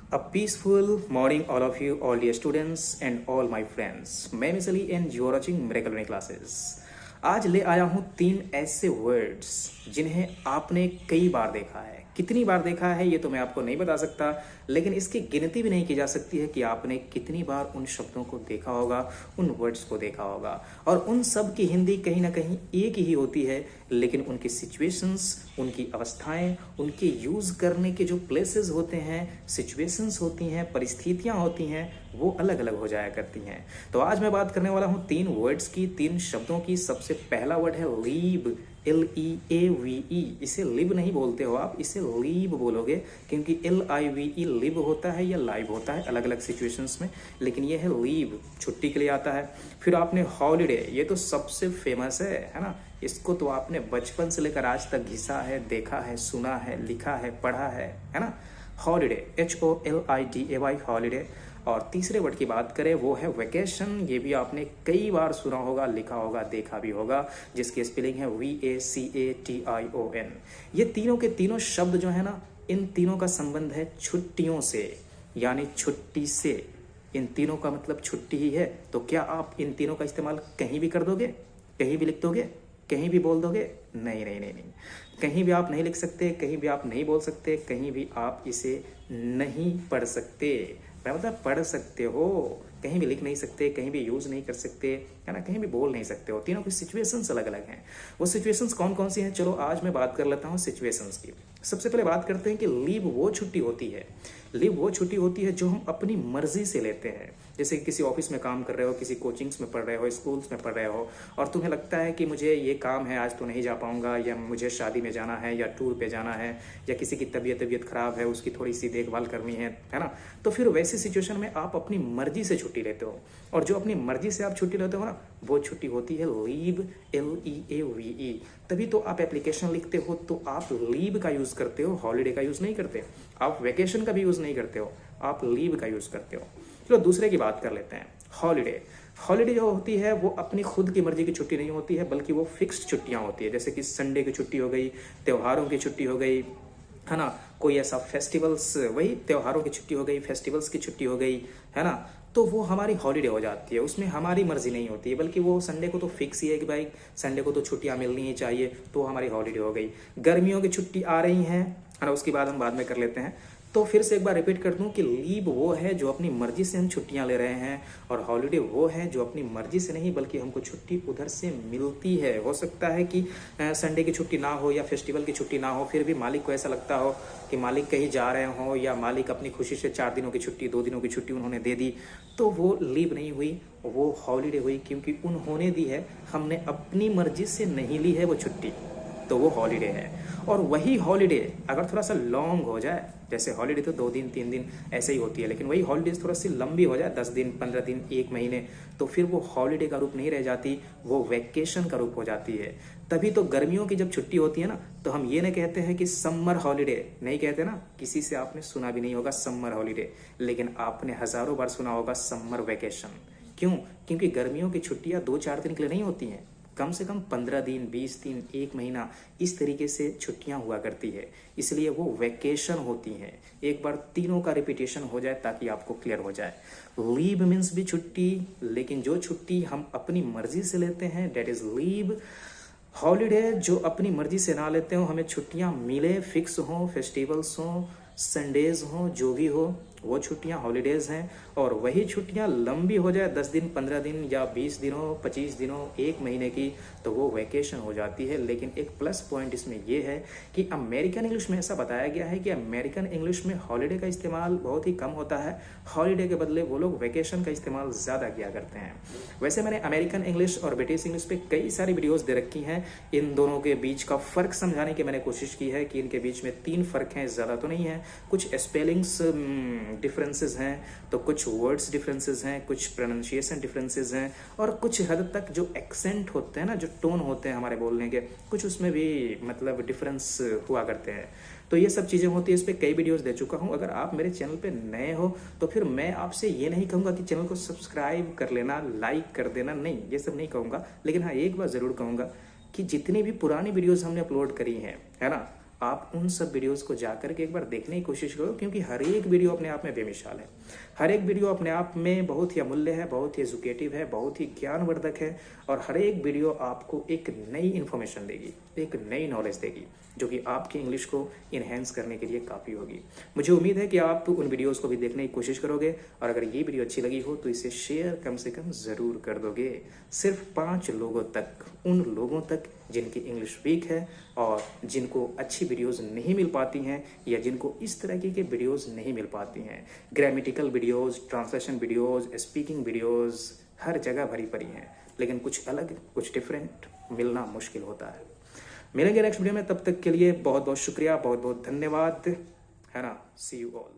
A peaceful morning, all of you, all dear students and all my friends. मैं Miss Ali and you are watching miracle learning classes. आज ले आया हूँ 3 ऐसे words जिन्हें आपने कई बार देखा है। कितनी बार देखा है ये तो मैं आपको नहीं बता सकता, लेकिन इसकी गिनती भी नहीं की जा सकती है कि आपने कितनी बार उन शब्दों को देखा होगा, उन वर्ड्स को देखा होगा। और उन सब की हिंदी कहीं ना कहीं एक ही होती है, लेकिन उनकी सिचुएशंस, उनकी अवस्थाएं, उनके यूज़ करने के जो प्लेसेस होते हैं, सिचुएशंस होती हैं, परिस्थितियां होती हैं, वो अलग अलग हो जाया करती हैं। तो आज मैं बात करने वाला हूँ 3 वर्ड्स की, 3 शब्दों की। सबसे पहला वर्ड है लीव, LEAVE। इसे लिव नहीं बोलते हो आप, इसे लीव बोलोगे, क्योंकि LIVE लिव होता है या लाइव होता है अलग अलग सिचुएशंस में, लेकिन ये है लीव, छुट्टी के लिए आता है। फिर आपने हॉलीडे, ये तो सबसे फेमस है ना। इसको तो आपने बचपन से लेकर आज तक घिसा है, देखा है, सुना है, लिखा है, पढ़ा है ना। Holiday, HOLIDAY, holiday. और तीसरे वर्ड की बात करें वो है वेकेशन। ये भी आपने कई बार सुना होगा, लिखा होगा, देखा भी होगा, जिसकी स्पेलिंग है VACATION। ये तीनों के तीनों शब्द जो है ना, इन तीनों का संबंध है छुट्टियों से, यानी छुट्टी से। इन तीनों का मतलब छुट्टी ही है। तो क्या आप इन तीनों का इस्तेमाल कहीं भी कर दोगे, कहीं भी लिख दोगे, कहीं भी बोल दोगे? नहीं नहीं नहीं नहीं, कहीं भी आप नहीं लिख सकते, कहीं भी आप नहीं बोल सकते, कहीं भी आप इसे नहीं पढ़ सकते। मैं मतलब पढ़ सकते हो, कहीं भी लिख नहीं सकते, कहीं भी यूज़ नहीं कर सकते, है ना, कहीं भी बोल नहीं सकते हो। तीनों की सिचुएशंस अलग अलग हैं। वो सिचुएशंस कौन कौन सी हैं, चलो आज मैं बात कर लेता हूँ सिचुएशंस की। सबसे पहले बात करते हैं कि लीव वो छुट्टी होती है, लीव वो छुट्टी होती है जो हम अपनी मर्जी से लेते हैं। जैसे कि किसी ऑफिस में काम कर रहे हो, किसी कोचिंग्स में पढ़ रहे हो, स्कूल्स में पढ़ रहे हो, और तुम्हें लगता है कि मुझे ये काम है, आज तो नहीं जा पाऊंगा, या मुझे शादी में जाना है, या टूर पे जाना है, या किसी की तबीयत खराब है, उसकी थोड़ी सी देखभाल करनी है ना। तो फिर वैसी सिचुएशन में आप अपनी मर्जी से छुट्टी लेते हो, और जो अपनी मर्जी से आप छुट्टी लेते हो ना, वो छुट्टी होती है लीव, LEAVE। तभी तो आप एप्लीकेशन लिखते हो तो आप लीव का यूज़ करते हो, हॉलीडे का यूज़ नहीं करते। आप वेकेशन का भी यूज़ नहीं करते हो, आप लीव का यूज़ करते हो। चलो दूसरे की बात कर लेते हैं, हॉलीडे। हॉलीडे जो होती है वो अपनी खुद की मर्जी की छुट्टी नहीं होती है, बल्कि वो फिक्स्ड छुट्टियां होती है। जैसे कि संडे की छुट्टी हो गई, त्योहारों की छुट्टी हो गई, है ना, कोई ऐसा फेस्टिवल्स, वही त्योहारों की छुट्टी हो गई, फेस्टिवल्स की छुट्टी हो गई, है ना। तो वो हमारी हॉलीडे हो जाती है, उसमें हमारी मर्जी नहीं होती है, बल्कि वो संडे को तो फिक्स ही है कि भाई संडे को तो छुट्टियां मिलनी ही चाहिए, तो हमारी हॉलीडे हो गई। गर्मियों की छुट्टी आ रही हैं, है ना, उसकी बात हम बाद में कर लेते हैं। तो फिर से एक बार रिपीट कर दूं कि लीव वो है जो अपनी मर्जी से हम छुट्टियां ले रहे हैं, और हॉलीडे वो है जो अपनी मर्जी से नहीं, बल्कि हमको छुट्टी उधर से मिलती है। हो सकता है कि संडे की छुट्टी ना हो या फेस्टिवल की छुट्टी ना हो, फिर भी मालिक को ऐसा लगता हो कि मालिक कहीं जा रहे हो, या मालिक अपनी खुशी से 4 दिनों की छुट्टी, 2 दिनों की छुट्टी उन्होंने दे दी, तो वो लीव नहीं हुई, वो हॉलीडे हुई, क्योंकि उन्होंने दी है, हमने अपनी मर्जी से नहीं ली है वो छुट्टी, तो वो हॉलीडे है। और वही हॉलीडे अगर थोड़ा सा लॉन्ग हो जाए, जैसे हॉलीडे तो 2 दिन 3 दिन ऐसे ही होती है, लेकिन वही हॉलीडेज थोड़ा सी लंबी हो जाए, 10 दिन 15 दिन 1 महीने, तो फिर वो हॉलीडे का रूप नहीं रह जाती, वो वेकेशन का रूप हो जाती है। तभी तो गर्मियों की जब छुट्टी होती है ना, तो हम ये नहीं कहते हैं कि समर हॉलीडे, नहीं कहते ना, किसी से आपने सुना भी नहीं होगा समर हॉलीडे, लेकिन आपने हजारों बार सुना होगा समर वेकेशन। क्यों? क्योंकि गर्मियों की छुट्टियां 2-4 दिन के लिए नहीं होती हैं, कम से कम 15 दिन, 20 दिन, 1 महीना, इस तरीके से छुट्टियां हुआ करती है, इसलिए वो वेकेशन होती हैं। एक बार तीनों का रिपीटेशन हो जाए ताकि आपको क्लियर हो जाए। लीव मीन्स भी छुट्टी, लेकिन जो छुट्टी हम अपनी मर्जी से लेते हैं डेट इज लीव। हॉलीडे जो अपनी मर्जी से ना लेते हो, हमें छुट्टियां मिले, फिक्स हो, फेस्टिवल्स हो, संडेज हो, जो भी हो, वो छुट्टियां हॉलीडेज हैं। और वही छुट्टियां लंबी हो जाए, 10 दिन, 15 दिन, या 20 दिनों, 25 दिनों, 1 महीने की, तो वो वेकेशन हो जाती है। लेकिन एक प्लस पॉइंट इसमें ये है कि अमेरिकन इंग्लिश में ऐसा बताया गया है कि अमेरिकन इंग्लिश में हॉलीडे का इस्तेमाल बहुत ही कम होता है, हॉलीडे के बदले वो लोग वेकेशन का इस्तेमाल ज़्यादा किया करते हैं। वैसे मैंने अमेरिकन इंग्लिश और ब्रिटिश इंग्लिश पे कई सारी वीडियोज़ दे रखी हैं, इन दोनों के बीच का फ़र्क समझाने की मैंने कोशिश की है कि इनके बीच में 3 फ़र्क हैं, ज़्यादा तो नहीं है। कुछ स्पेलिंग्स डिफरेंसेस हैं, तो कुछ वर्ड्स डिफरेंसेस हैं, कुछ प्रोनाउंसिएशन डिफरेंसेस हैं, और कुछ हद तक जो एक्सेंट होते हैं ना, जो टोन होते हैं हमारे बोलने के, कुछ उसमें भी मतलब डिफरेंस हुआ करते हैं। तो ये सब चीज़ें होती है, इस पर कई वीडियोस दे चुका हूँ। अगर आप मेरे चैनल पे नए हो तो फिर मैं आपसे ये नहीं कहूँगा कि चैनल को सब्सक्राइब कर लेना, लाइक कर देना, नहीं, ये सब नहीं कहूँगा। लेकिन हाँ, एक बात ज़रूर कहूँगा कि जितनी भी पुरानी वीडियोस हमने अपलोड करी हैं, है ना, आप उन सब वीडियोस को जाकर के एक बार देखने की कोशिश करो, क्योंकि हर एक वीडियो अपने आप में बेमिसाल है। हर एक वीडियो अपने आप में बहुत ही अमूल्य है, बहुत ही एजुकेटिव है, बहुत ही ज्ञानवर्धक है, और हर एक वीडियो आपको एक नई इन्फॉर्मेशन देगी, एक नई नॉलेज देगी, जो कि आपकी इंग्लिश को इन्हेंस करने के लिए काफ़ी होगी। मुझे उम्मीद है कि आप उन वीडियोस को भी देखने की कोशिश करोगे, और अगर ये वीडियो अच्छी लगी हो तो इसे शेयर कम से कम ज़रूर कर दोगे, सिर्फ 5 लोगों तक, उन लोगों तक जिनकी इंग्लिश वीक है और जिनको अच्छी वीडियोस नहीं मिल पाती हैं, या जिनको इस तरह के वीडियोस नहीं मिल पाती हैं। Grammatical videos, translation videos, speaking videos हर जगह भरी पड़ी हैं, लेकिन कुछ अलग, कुछ डिफरेंट मिलना मुश्किल होता है। मिलेंगे नेक्स्ट वीडियो में, तब तक के लिए बहुत बहुत शुक्रिया, बहुत बहुत धन्यवाद, है ना। सी यू ऑल।